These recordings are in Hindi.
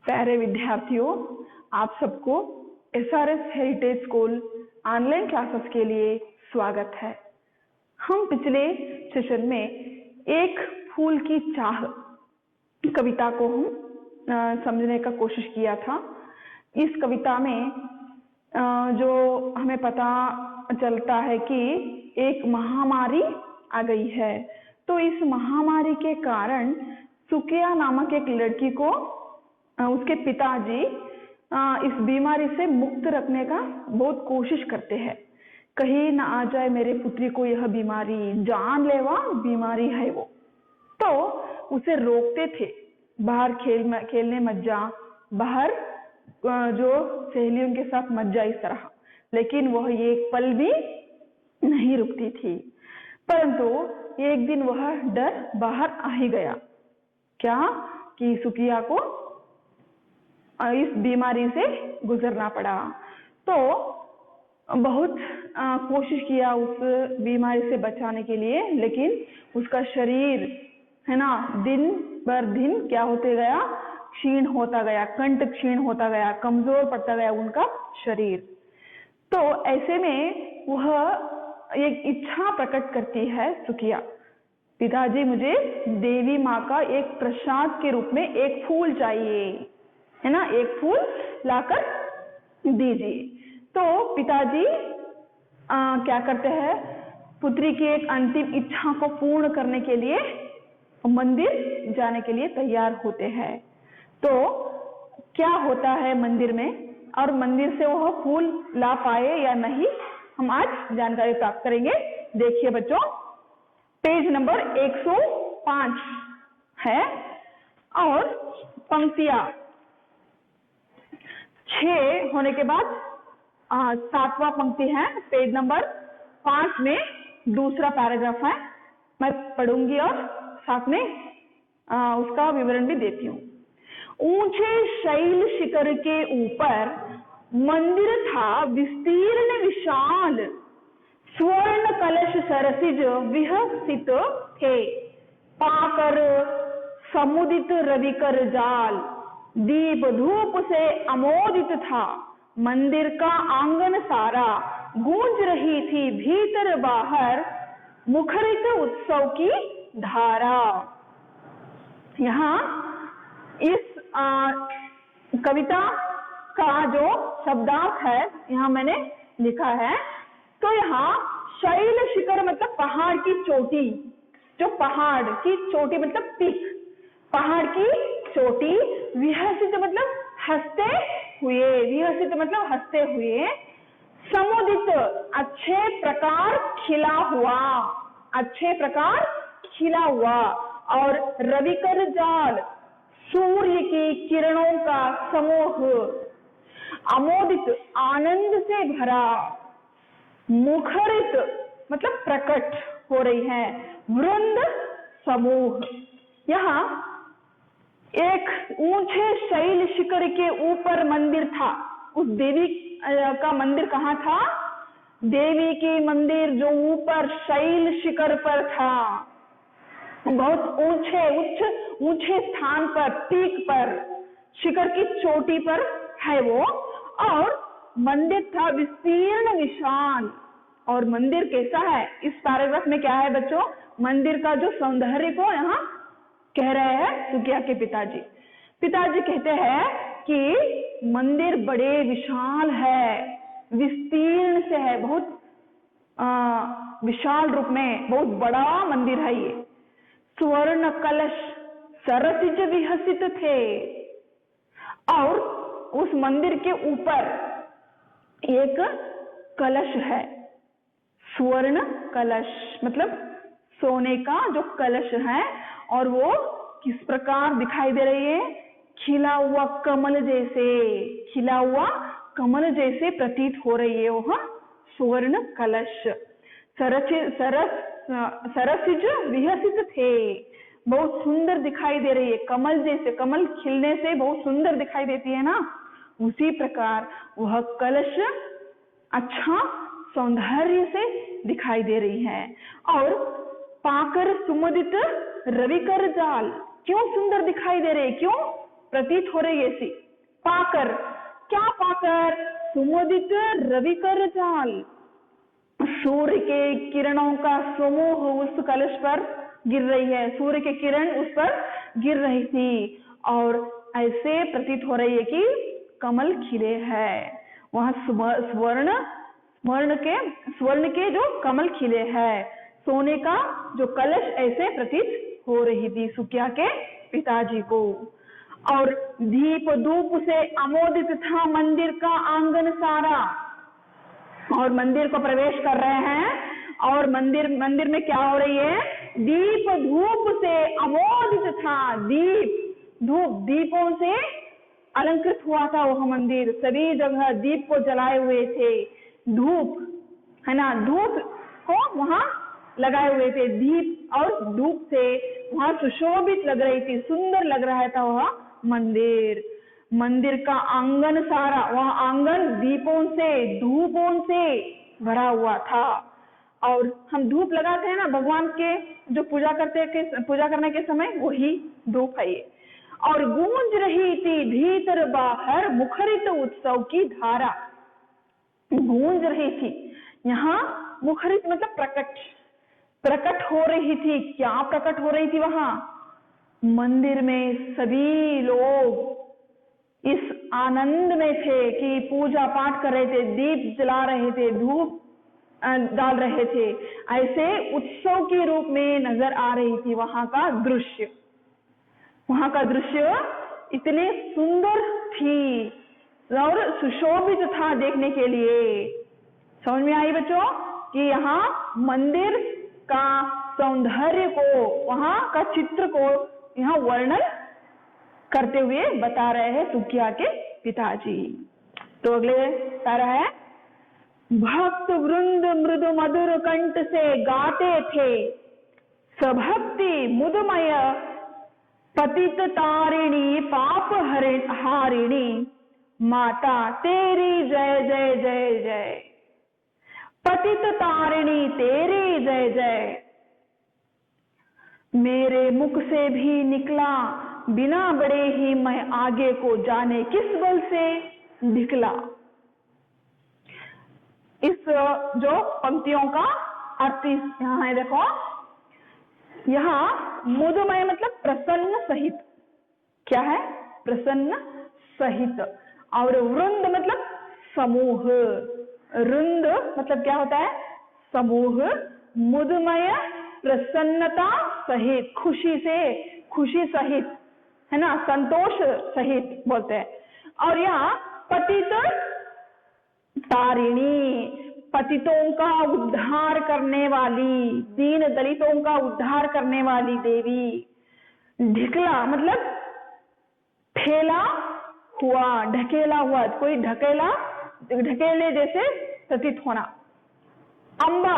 प्यारे विद्यार्थियों, आप सबको SRS heritage school online classes के लिए स्वागत है। हम पिछले सेशन में एक फूल की चाह कविता को हम समझने का कोशिश किया था। इस कविता में जो हमें पता चलता है कि एक महामारी आ गई है, तो इस महामारी के कारण सुकिया नामक एक लड़की को उसके पिताजी इस बीमारी से मुक्त रखने का बहुत कोशिश करते हैं। कहीं ना आ जाए मेरे पुत्री को यह बीमारी, जानलेवा बीमारी है वो। तो उसे रोकते थे, बाहर खेलने मत जा, बाहर जो सहेलियों के साथ मत जा, इस तरह। लेकिन वह एक पल भी नहीं रुकती थी। परंतु एक दिन वह डर बाहर आ ही गया। क्या कि सुकिया को इस बीमारी से गुजरना पड़ा। तो बहुत कोशिश किया उस बीमारी से बचाने के लिए, लेकिन उसका शरीर है ना दिन बर दिन क्या होते गया, क्षीण होता गया, कंठ क्षीण होता गया, कमजोर पड़ता गया उनका शरीर। तो ऐसे में वह एक इच्छा प्रकट करती है सुकिया, पिताजी मुझे देवी माँ का एक प्रसाद के रूप में एक फूल चाहिए, है ना, एक फूल लाकर दीजिए। तो पिताजी क्या करते हैं, पुत्री की एक अंतिम इच्छा को पूर्ण करने के लिए मंदिर जाने के लिए तैयार होते हैं। तो क्या होता है मंदिर में, और मंदिर से वह फूल ला पाए या नहीं, हम आज जानकारी प्राप्त करेंगे। देखिए बच्चों, पेज नंबर 105 है और पंक्तियां 6 होने के बाद 7वां पंक्ति है। पेज नंबर 5 में दूसरा पैराग्राफ है, मैं पढ़ूंगी और साथ में उसका विवरण भी देती हूँ। ऊंचे शैल शिखर के ऊपर मंदिर था विस्तीर्ण विशाल, स्वर्ण कलश सरसिज विहसित थे, पाकर समुदित रविकर जाल, दीप धूप से अमोदित था। मंदिर का आंगन सारा गूंज रही थी भीतर बाहर, मुखरित उत्सव की धारा। यहाँ इस कविता का जो शब्दार्थ है यहाँ मैंने लिखा है। तो यहाँ शैल शिखर मतलब पहाड़ की चोटी, जो पहाड़ की चोटी मतलब पीक, पहाड़ की चोटी, विहसित मतलब हंसते हुए, विहसित मतलब हंसते हुए, समुदित अच्छे प्रकार खिला हुआ, अच्छे प्रकार खिला हुआ, और रविकर जाल सूर्य की किरणों का समूह, अमोदित आनंद से भरा, मुखरित मतलब प्रकट हो रही है, वृंद समूह। यहाँ एक ऊंचे शैल शिखर के ऊपर मंदिर था। उस देवी का मंदिर कहाँ था? देवी की मंदिर जो ऊपर शैल शिखर पर था, बहुत ऊंचे स्थान पर, पीक पर, शिखर की चोटी पर है वो। और मंदिर था विस्तीर्ण विशाल। और मंदिर कैसा है, इस पैराग्राफ में क्या है बच्चों, मंदिर का जो सौंदर्य को यहाँ कह रहे हैं सुकिया के पिताजी। पिताजी कहते हैं कि मंदिर बड़े विशाल है, विस्तीर्ण से है, बहुत विशाल रूप में बहुत बड़ा मंदिर है ये। स्वर्ण कलश सरसिज विहसित थे, और उस मंदिर के ऊपर एक कलश है, स्वर्ण कलश मतलब सोने का जो कलश है, और वो किस प्रकार दिखाई दे रही है, खिला हुआ कमल जैसे, खिला हुआ कमल जैसे प्रतीत हो रही है वह स्वर्ण कलश। सरसिज विहसित थे, बहुत सुंदर दिखाई दे रही है, कमल जैसे, कमल खिलने से बहुत सुंदर दिखाई देती है ना, उसी प्रकार वह कलश अच्छा सौंदर्य से दिखाई दे रही है। और पाकर सुमुदित रविकर जाल, क्यों सुंदर दिखाई दे रही है, क्यों प्रतीत हो रही है ऐसी, पाकर, क्या पाकर? सुमोदित रविकर जाल, सूर्य के किरणों का समूह उस कलश पर गिर रही है, सूर्य के किरण उस पर गिर रही थी और ऐसे प्रतीत हो रही है कि कमल खिले हैं। वहां स्वर्ण के जो कमल खिले हैं, सोने का जो कलश ऐसे प्रतीत हो रही थी सुकिया के पिताजी को। और दीप धूप से आमोदित था मंदिर का आंगन सारा, और मंदिर को प्रवेश कर रहे हैं और मंदिर में क्या हो रही है? दीप धूप से आमोदित था, दीप धूप, दीपों से अलंकृत हुआ था वह मंदिर, सभी जगह दीप को जलाए हुए थे, धूप है ना, धूप को वहां लगाए हुए थे, दीप और धूप से वहां सुशोभित लग रही थी, सुंदर लग रहा था वह मंदिर। मंदिर का आंगन सारा, वह आंगन दीपों से धूपों से भरा हुआ था। और हम धूप लगाते हैं ना भगवान के, जो पूजा करने के समय, वही धूप है ये। और गूंज रही थी भीतर बाहर मुखरित उत्सव की धारा, गूंज रही थी। यहाँ मुखरित मतलब प्रकट हो रही थी। क्या प्रकट हो रही थी वहां? मंदिर में सभी लोग इस आनंद में थे कि पूजा पाठ कर रहे थे, दीप जला रहे थे, धूप डाल रहे थे, ऐसे उत्सव के रूप में नजर आ रही थी वहां का दृश्य। वहां का दृश्य इतने सुंदर थी और सुशोभित था देखने के लिए। समझ में आई बच्चों कि यहाँ मंदिर का सौंदर्य को, वहां का चित्र को यहाँ वर्णन करते हुए बता रहे हैं सुकिया के पिताजी। तो अगले पैरा है, भक्त वृंद मृदु मधुर कंठ से गाते थे, सभक्ति मुदमय पतित तारिणी पाप हारिणी, माता तेरी जय जय जय जय, पतित तारिणी तेरी जय जय। मेरे मुख से भी निकला बिना बड़े ही मैं आगे को जाने किस बल से निकला। इस जो पंक्तियों का अर्थ यहाँ है, देखो यहाँ मुदमय मतलब प्रसन्न सहित, क्या है? प्रसन्न सहित। और वृंद मतलब समूह, वृंद मतलब क्या होता है? समूह। मुदमय प्रसन्नता सहित, खुशी सहित, है ना, संतोष सहित बोलते हैं। और यहाँ पतित तारिणी, पतितों का उद्धार करने वाली, दीन दलितों का उद्धार करने वाली देवी। ढिकला मतलब ठेला हुआ, ढकेला हुआ, कोई ढकेले जैसे प्रतीत होना। अम्बा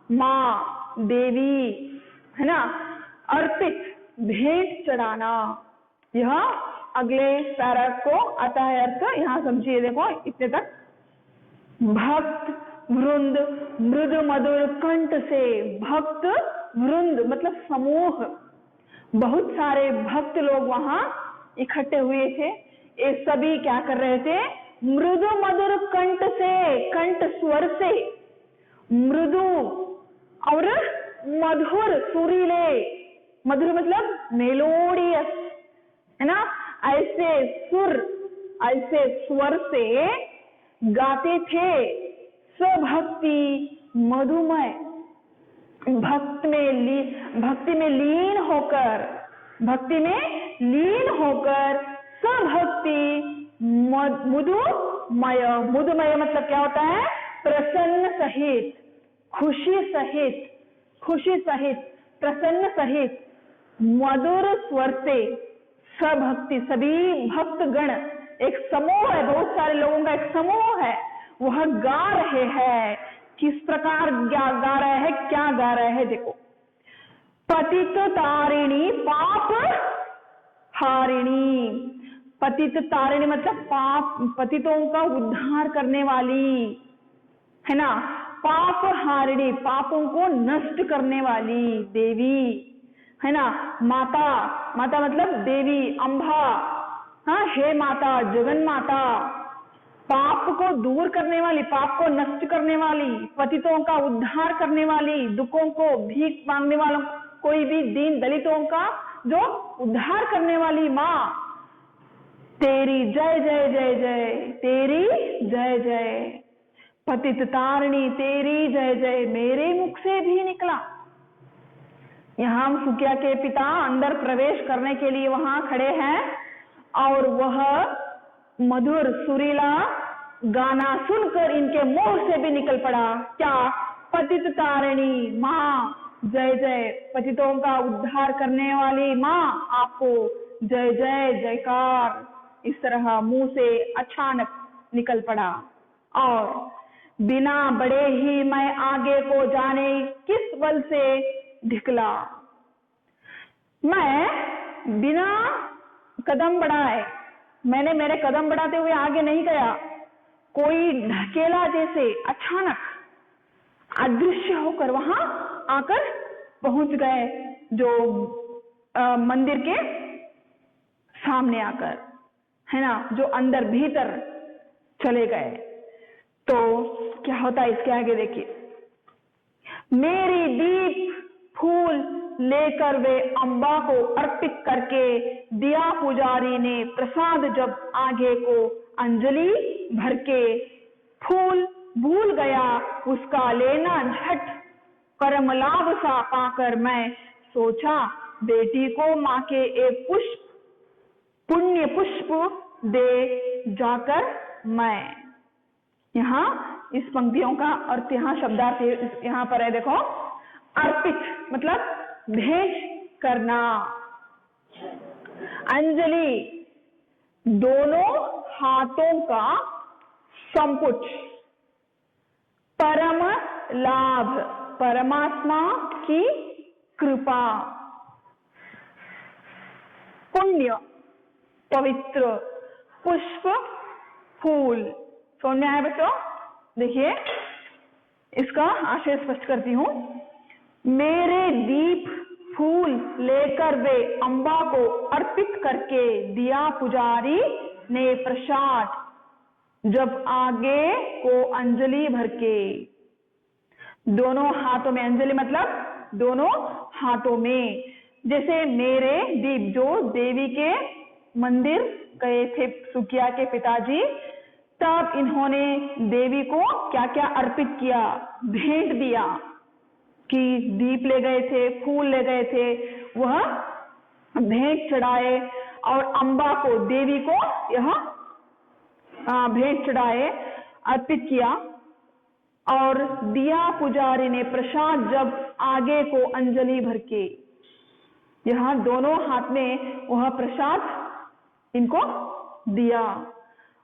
माँ, देवी, है ना। अर्पित भेंट चढ़ाना। यह अगले पैरा को आता है अर्थ, यहाँ समझिए, देखो इतने तक। भक्त वृंद मृद मधुर कंठ से, भक्त वृंद मतलब समूह, बहुत सारे भक्त लोग वहां इकट्ठे हुए थे। ये सभी क्या कर रहे थे? मृदु मधुर कंठ से, कंठ स्वर से, मृदु और मधुर, सुरीले, मधुर मतलब मेलोडियस, है ना, ऐसे सुर, ऐसे स्वर से गाते थे। स्वभक्ति मधुमय, भक्ति में लीन होकर स्वभक्ति मुदुमय, मुदुमय मतलब क्या होता है? प्रसन्न सहित, खुशी सहित, प्रसन्न सहित, मधुर स्वर से स्वभक्ति, सभी भक्त गण, एक समूह है, बहुत सारे लोगों का एक समूह है, वह गा रहे हैं। किस प्रकार गा रहे हैं, क्या गा रहे हैं? देखो, पतित तारिणी पाप हारिणी, पतित तारिणी मतलब पाप, पतितों का उद्धार करने वाली, है ना। पाप हारिणी, पापों को नष्ट करने वाली देवी, है ना। माता मतलब देवी, अम्बा, हाँ, हे माता, जगन माता, पाप को दूर करने वाली, पाप को नष्ट करने वाली, पतितों का उद्धार करने वाली, दुखों को, भीख मांगने वालों, कोई भी दीन दलितों का जो उद्धार करने वाली माँ, तेरी जय जय जय जय, तेरी जय जय, पतित तारिणी तेरी जय जय मेरे मुख से भी निकला। यहाँ हम सुकिया के पिता अंदर प्रवेश करने के लिए वहां खड़े हैं और वह मधुर सुरीला गाना सुनकर इनके मुंह से भी निकल पड़ा। क्या? पतित तारिणी माँ जय जय, पतितों का उद्धार करने वाली माँ, आपको जय जय जयकार। इस तरह मुंह से अचानक निकल पड़ा और बिना बड़े ही मैं आगे को जाने किस बल से ढिकला। मैं बिना कदम बढ़ाए, मैंने मेरे कदम बढ़ाते हुए आगे नहीं गया, कोई ढकेला जैसे अचानक अदृश्य होकर वहां आकर पहुंच गए, जो मंदिर के सामने आकर, है ना, जो अंदर भीतर चले गए। तो क्या होता है इसके आगे देखिए, मेरी दीप फूल लेकर वे अम्बा को अर्पित करके दिया पुजारी ने प्रसाद, जब आगे को अंजलि भर के फूल भूल गया उसका लेना झट, परम लाभ सा पाकर मैं सोचा बेटी को माँ के एक पुष्प पुण्य पुष्प दे जाकर मैं। यहाँ इस पंक्तियों का अर्थ, यहाँ शब्दार्थ यहाँ पर है, देखो, अर्पित मतलब भेंट करना, अंजलि दोनों हाथों का संपुट, परम लाभ परमात्मा की कृपा, पुण्य पवित्र, पुष्प फूल। समझ में आया बच्चों? देखिए इसका आशय स्पष्ट करती हूं। मेरे दीप फूल लेकर वे अम्बा को अर्पित करके दिया पुजारी ने प्रसाद, जब आगे को अंजलि भर के, दोनों हाथों में, अंजलि मतलब दोनों हाथों में, जैसे मेरे दीप, जो देवी के मंदिर गए थे सुकिया के पिताजी, तब इन्होंने देवी को क्या क्या अर्पित किया, भेंट दिया, कि दीप ले गए थे, फूल ले गए थे, वह भेंट चढ़ाए और अम्बा को, देवी को यह भेंट चढ़ाए, अर्पित किया। और दिया पुजारी ने प्रसाद, जब आगे को अंजलि भर के, यहाँ दोनों हाथ में वह प्रसाद इनको दिया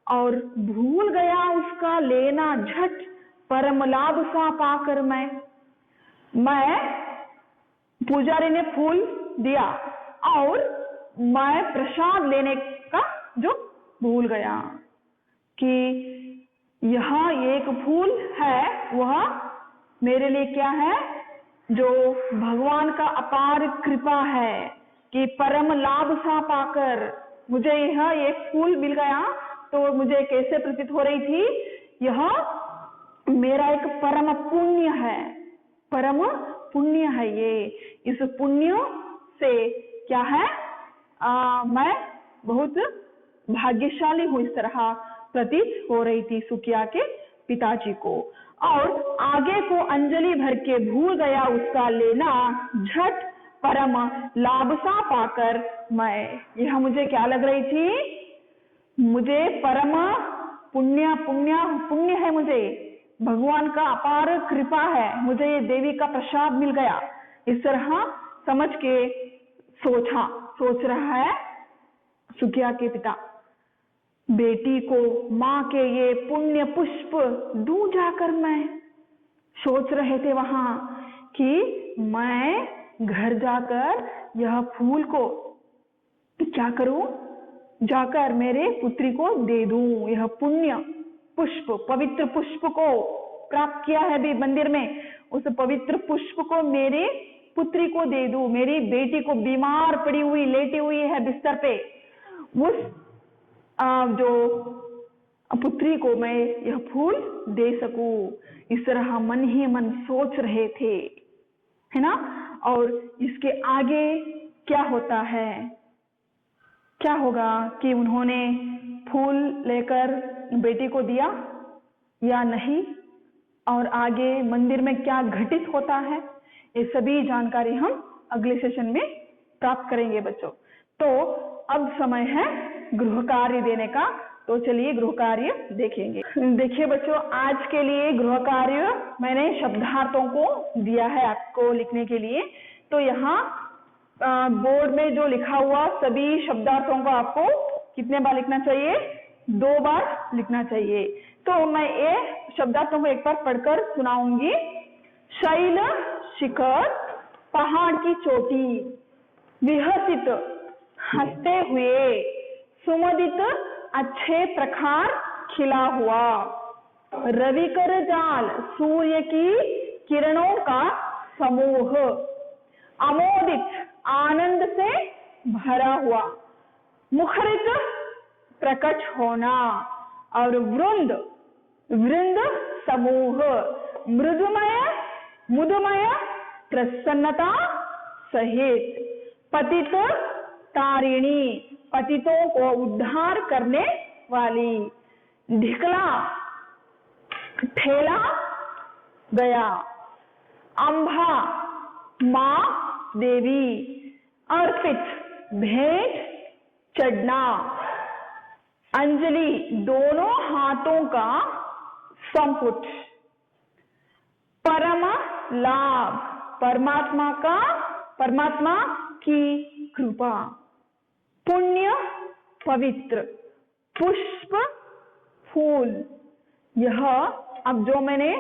और भूल गया उसका लेना झट, परम लाभ सा पाकर मैं पुजारी ने फूल दिया और मैं प्रसाद लेने का जो भूल गया, कि यह एक फूल है, वह मेरे लिए क्या है, जो भगवान का अपार कृपा है, कि परम लाभ सा पाकर मुझे यह एक फूल मिल गया। तो मुझे कैसे प्रतीत हो रही थी, यह मेरा एक परम पुण्य है, परम पुण्य है ये, इस पुण्य से क्या है, मैं बहुत भाग्यशाली हूं, इस तरह प्रतीत हो रही थी सुकिया के पिताजी को। और आगे को अंजलि भर के भूल गया उसका लेना झट, परम लाभ सा पाकर मैं। यह मुझे क्या लग रही थी, मुझे परम पुण्य है, मुझे भगवान का अपार कृपा है, मुझे ये देवी का प्रसाद मिल गया, इस तरह समझ के सोच रहा है सुकिया के पिता। बेटी को माँ के ये पुण्य पुष्प दूं जाकर मैं, सोच रहे थे वहां कि मैं घर जाकर यह फूल को क्या करूं, जाकर मेरे पुत्री को दे दूं, यह पुण्य पुष्प, पवित्र पुष्प को प्राप्त किया है भी मंदिर में, उस पवित्र पुष्प को मेरी पुत्री को दे दूं, मेरी बेटी को बीमार पड़ी हुई लेटी हुई है बिस्तर पे, उस जो पुत्री को मैं यह फूल दे सकूं, इस तरह मन ही मन सोच रहे थे, है ना। और इसके आगे क्या होता है, क्या होगा कि उन्होंने फूल लेकर बेटी को दिया या नहीं, और आगे मंदिर में क्या घटित होता है, ये सभी जानकारी हम अगले सेशन में प्राप्त करेंगे बच्चों। तो अब समय है गृह कार्य देने का, तो चलिए गृह कार्य देखेंगे। देखिए बच्चों, आज के लिए गृह कार्य मैंने शब्दार्थों को दिया है आपको लिखने के लिए। तो यहाँ बोर्ड में जो लिखा हुआ सभी शब्दार्थों को आपको कितने बार लिखना चाहिए? 2 बार लिखना चाहिए। तो मैं ये शब्दार्थों को एक बार पढ़कर सुनाऊंगी। शैल शिखर, पहाड़ की चोटी, विहसित हंसते हुए, सुमदित अच्छे प्रकार खिला हुआ, रविकर जाल सूर्य की किरणों का समूह, आमोदित आनंद से भरा हुआ, मुखरित प्रकट होना, और वृंद वृंद समूह, मृदुमय मुदमय प्रसन्नता सहित, पतित तारिणी पतितों को उद्धार करने वाली, ढिकला ठेला गया, अंबा माँ देवी, अर्पित भेंट चढ़ना, अंजलि दोनों हाथों का संपुट, परम लाभ परमात्मा की कृपा, पुण्य पवित्र, पुष्प फूल। यह अब जो मैंने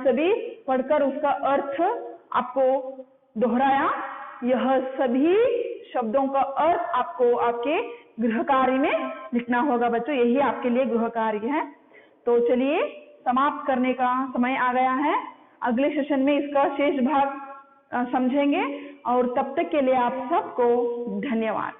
सभी पढ़कर उसका अर्थ आपको दोहराया, यह सभी शब्दों का अर्थ आपको आपके गृह कार्य में लिखना होगा बच्चों। यही आपके लिए गृह कार्य है। तो चलिए समाप्त करने का समय आ गया है। अगले सेशन में इसका शेष भाग समझेंगे, और तब तक के लिए आप सबको धन्यवाद।